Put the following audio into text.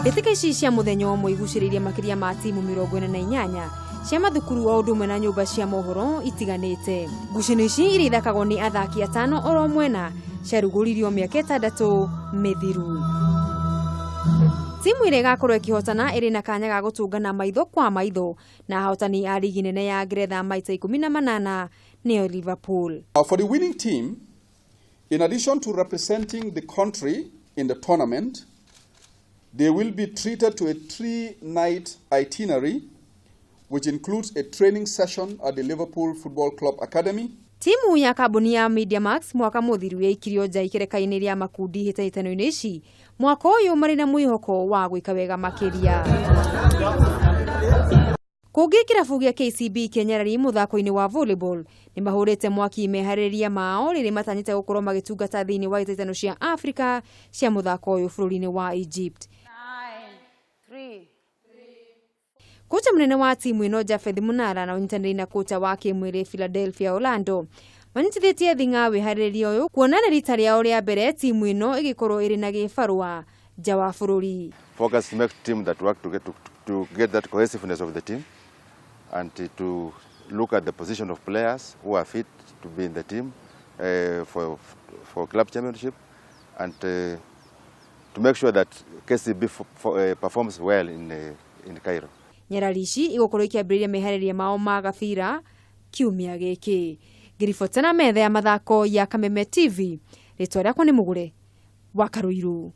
Mbĩtĩka ici cia mũthenya ũmwe igucĩrĩirie makĩria ma timu 48 cia mathukuru o ũndũ ũmwe na nyũmba cia mohoro itiganĩte. Ngucanio ici iria ithakagwo nĩ athaki atano oro mwena ciarugũririo mĩaka 6 mĩthiru. Timu ĩrĩa ĩgakorwo ĩkĩhotana ĩrĩ na kanya ga gũtũngana maitho kwa maitho na ahotani a ligi nene ya Ngeretha maita 18 nĩyo Liverpool. For the winning team, in addition to representing the country in the tournament, they will be treated to a 3-night itinerary, which includes a training session at the Liverpool Football Club Academy. Timu ya kambuni ya MediaMax mwaka muthiru yaikirio nja ikereka-inĩ rĩa makundi hitahitano-ini ici mwaka ũyũ marĩ na mwĩhoko wa gwĩka wega makĩria. Kũngĩ kĩrabu gĩa KCB Kenyarari mũthako-inĩ wa volleyball nĩ mahũrĩte mwaki meharĩrĩria mao rĩrĩ matanyĩte gũkorwo magĩtungata thĩinĩ wa hitahitano cia Afrika cia mũthako ũyũ bũrũri-inĩ wa Egypt. Kocha munene wa timu ĩno Jafeth Munara na ũnyitanĩri na kocha wa kĩmwĩrĩ Philadelphia Orlando manyitithĩtie thing'a wĩharĩrĩria ũyũ kuonana rita rĩao rĩa mbere timu ĩno ĩgĩkorwo ĩrĩ na gĩbarũa nja wa bũrũri. Focus to make team that work to get that cohesiveness of the team and to look at the position of players who are fit to be in the team for club championship and to make sure that KCB performs well in Cairo. Nyarari ici igũkorwo ikiambĩrĩria meharĩrĩria mao ma gabira kiumia gĩkĩ. Ngiribotana metha ya mathako ya Kameme TV. Rĩtwa rĩakwa nĩ Mũgũre wa Karuiru.